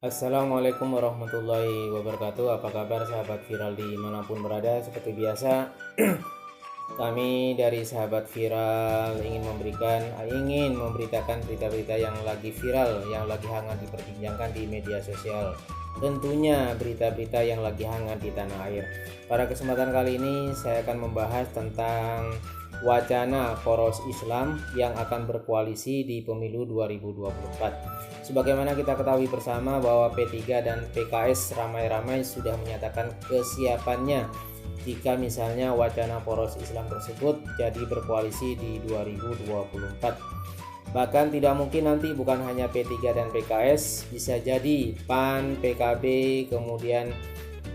Assalamualaikum warahmatullahi wabarakatuh. Apa kabar sahabat viral dimanapun berada? Seperti biasa, kami dari sahabat viral ingin memberitakan berita-berita yang lagi viral, yang lagi hangat diperbincangkan di media sosial. Tentunya berita-berita yang lagi hangat di tanah air. Pada kesempatan kali ini saya akan membahas tentang wacana poros Islam yang akan berkoalisi di pemilu 2024. Sebagaimana kita ketahui bersama bahwa P3 dan PKS ramai-ramai sudah menyatakan kesiapannya jika misalnya wacana poros Islam tersebut jadi berkoalisi di 2024. Bahkan tidak mungkin nanti bukan hanya P3 dan PKS, bisa jadi PAN, PKB, kemudian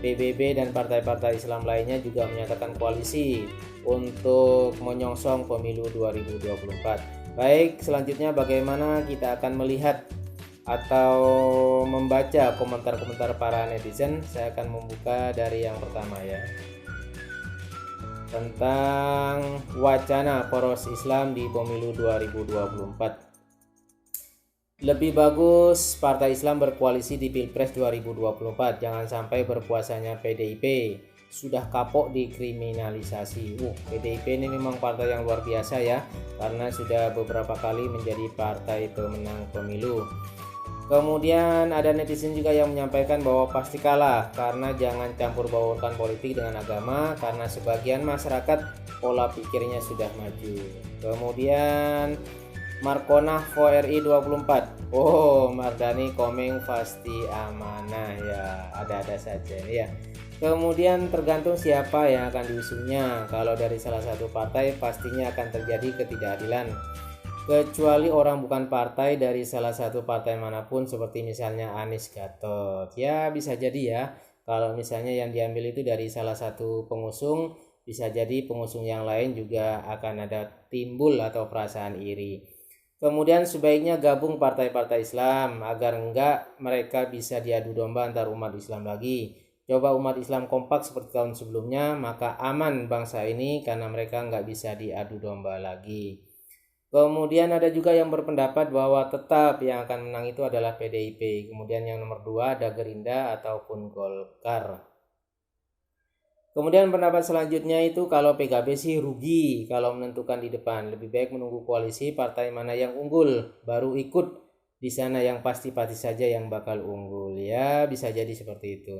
PBB dan partai-partai Islam lainnya juga menyatakan koalisi untuk menyongsong pemilu 2024. Baik, selanjutnya bagaimana kita akan melihat atau membaca komentar-komentar para netizen. Saya akan membuka dari yang pertama ya, tentang wacana poros Islam di pemilu 2024. Lebih bagus partai Islam berkoalisi di Pilpres 2024. Jangan sampai berkuasanya PDIP. Sudah kapok dikriminalisasi. PDIP ini memang partai yang luar biasa ya, karena sudah beberapa kali menjadi partai pemenang pemilu. Kemudian ada netizen juga yang menyampaikan bahwa pasti kalah karena jangan campur baurkan politik dengan agama, karena sebagian masyarakat pola pikirnya sudah maju. Kemudian Markonah VRI 24. Mardani komeng pasti amanah ya, ada-ada saja ya. Kemudian tergantung siapa yang akan diusungnya. Kalau dari salah satu partai pastinya akan terjadi ketidakadilan. Kecuali orang bukan partai dari salah satu partai manapun, seperti misalnya Anies Gatot. Ya bisa jadi ya, kalau misalnya yang diambil itu dari salah satu pengusung, bisa jadi pengusung yang lain juga akan ada timbul atau perasaan iri. Kemudian sebaiknya gabung partai-partai Islam agar enggak mereka bisa diadu domba antar umat Islam lagi. Coba umat Islam kompak seperti tahun sebelumnya, maka aman bangsa ini karena mereka enggak bisa diadu domba lagi. Kemudian ada juga yang berpendapat bahwa tetap yang akan menang itu adalah PDIP. Kemudian yang nomor 2 ada Gerindra ataupun Golkar. Kemudian pendapat selanjutnya itu kalau PKB sih rugi kalau menentukan di depan. Lebih baik menunggu koalisi partai mana yang unggul, baru ikut di sana, yang pasti-pasti saja yang bakal unggul. Ya bisa jadi seperti itu.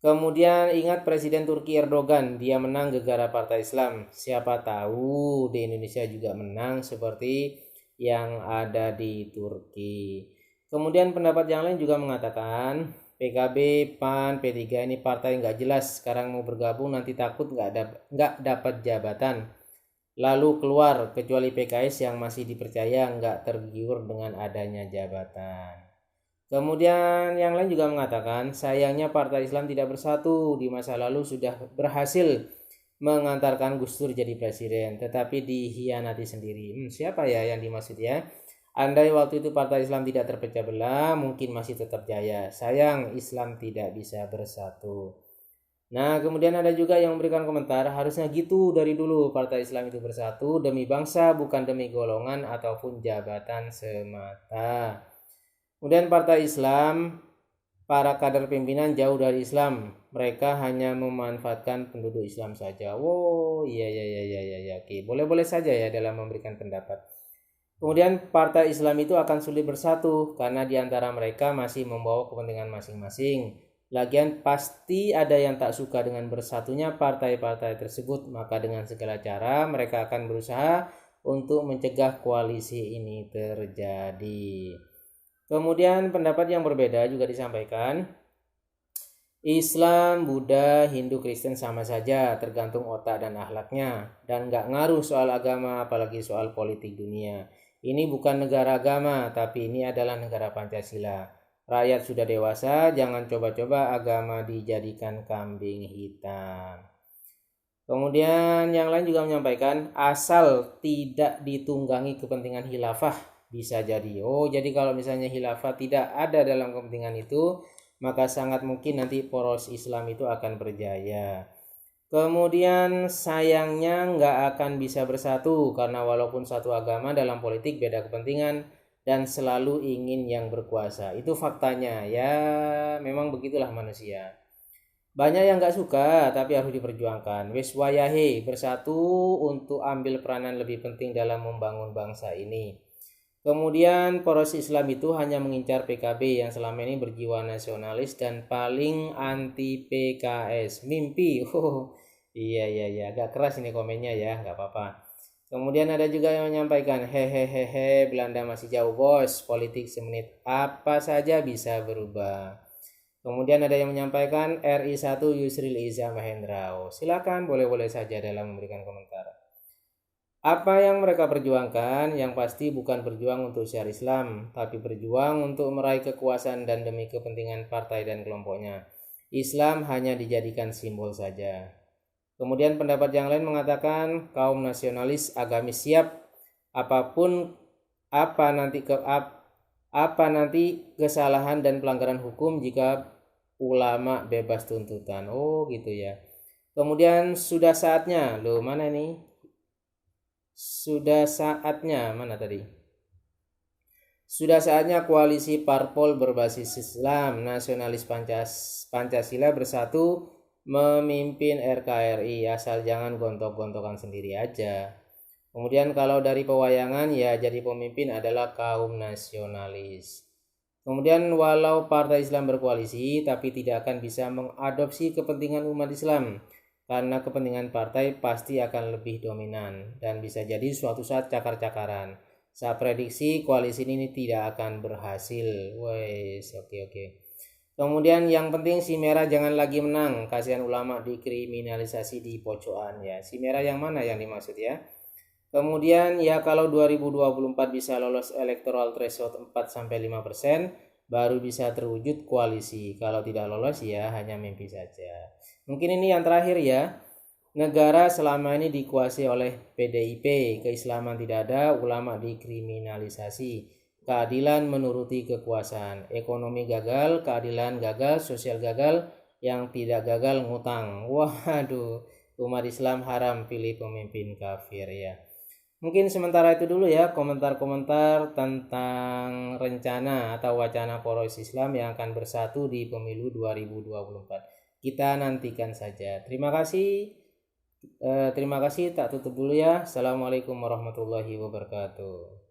Kemudian ingat Presiden Turki Erdogan, dia menang gara-gara partai Islam. Siapa tahu di Indonesia juga menang seperti yang ada di Turki. Kemudian pendapat yang lain juga mengatakan PKB, PAN, P3 ini partai nggak jelas. Sekarang mau bergabung nanti takut nggak dapat jabatan. Lalu keluar, kecuali PKS yang masih dipercaya nggak tergiur dengan adanya jabatan. Kemudian yang lain juga mengatakan sayangnya partai Islam tidak bersatu. Di masa lalu sudah berhasil mengantarkan Gus Dur jadi presiden, tetapi dihianati sendiri. Siapa ya yang dimaksud ya? Andai waktu itu partai Islam tidak terpecah belah, mungkin masih tetap jaya. Sayang Islam tidak bisa bersatu. Nah, kemudian ada juga yang memberikan komentar, harusnya gitu dari dulu partai Islam itu bersatu demi bangsa, bukan demi golongan ataupun jabatan semata. Kemudian partai Islam, para kader pimpinan jauh dari Islam. Mereka hanya memanfaatkan penduduk Islam saja. Iya. Oke, boleh-boleh saja ya dalam memberikan pendapat. Kemudian partai Islam itu akan sulit bersatu karena di antara mereka masih membawa kepentingan masing-masing. Lagian pasti ada yang tak suka dengan bersatunya partai-partai tersebut, maka dengan segala cara mereka akan berusaha untuk mencegah koalisi ini terjadi. Kemudian pendapat yang berbeda juga disampaikan. Islam, Buddha, Hindu, Kristen sama saja, tergantung otak dan akhlaknya. Dan gak ngaruh soal agama, apalagi soal politik dunia. Ini bukan negara agama, tapi ini adalah negara Pancasila. Rakyat sudah dewasa, jangan coba-coba agama dijadikan kambing hitam. Kemudian yang lain juga menyampaikan, asal tidak ditunggangi kepentingan khilafah, bisa jadi. Jadi kalau misalnya khilafah tidak ada dalam kepentingan itu, maka sangat mungkin nanti poros Islam itu akan berjaya. Kemudian sayangnya nggak akan bisa bersatu karena walaupun satu agama dalam politik beda kepentingan. dan selalu ingin yang berkuasa. Itu faktanya ya, memang begitulah manusia. Banyak yang gak suka tapi harus diperjuangkan. Wis wayahe bersatu untuk ambil peranan lebih penting dalam membangun bangsa ini. Kemudian poros Islam itu hanya mengincar PKB yang selama ini berjiwa nasionalis dan paling anti PKS. Mimpi. Oh, iya, agak keras ini komennya ya, nggak apa-apa. Kemudian ada juga yang menyampaikan, hehehehe, Belanda masih jauh bos, politik semenit apa saja bisa berubah. Kemudian ada yang menyampaikan RI1 Yusril Iza Mahendra. Oh, silakan, boleh-boleh saja dalam memberikan komentar. Apa yang mereka perjuangkan yang pasti bukan berjuang untuk syiar Islam, tapi berjuang untuk meraih kekuasaan dan demi kepentingan partai dan kelompoknya. Islam hanya dijadikan simbol saja. Kemudian pendapat yang lain mengatakan kaum nasionalis agamis siap apapun apa nanti kesalahan dan pelanggaran hukum jika ulama bebas tuntutan. Oh gitu ya. Kemudian sudah saatnya, loh mana nih? Sudah saatnya, mana tadi? Sudah saatnya koalisi parpol berbasis Islam, nasionalis Pancasila bersatu memimpin RKRI, asal jangan gontok-gontokan sendiri aja. Kemudian kalau dari pewayangan ya jadi pemimpin adalah kaum nasionalis. Kemudian walau partai Islam berkoalisi tapi tidak akan bisa mengadopsi kepentingan umat Islam karena kepentingan partai pasti akan lebih dominan dan bisa jadi suatu saat cakar-cakaran. Saya prediksi koalisi ini tidak akan berhasil. Wes, oke. Kemudian yang penting si merah jangan lagi menang. Kasihan ulama dikriminalisasi di pojokan ya. Si merah yang mana yang dimaksud ya? Kemudian ya kalau 2024 bisa lolos electoral threshold 4-5% baru bisa terwujud koalisi. Kalau tidak lolos ya hanya mimpi saja. Mungkin ini yang terakhir ya. Negara selama ini dikuasai oleh PDIP, keislaman tidak ada, ulama dikriminalisasi, keadilan menuruti kekuasaan, ekonomi gagal, keadilan gagal, sosial gagal, yang tidak gagal ngutang. Waduh, umat Islam haram pilih pemimpin kafir ya. Mungkin sementara itu dulu ya komentar-komentar tentang rencana atau wacana poros Islam yang akan bersatu di pemilu 2024. Kita nantikan saja. Terima kasih, tak tutup dulu ya. Assalamualaikum warahmatullahi wabarakatuh.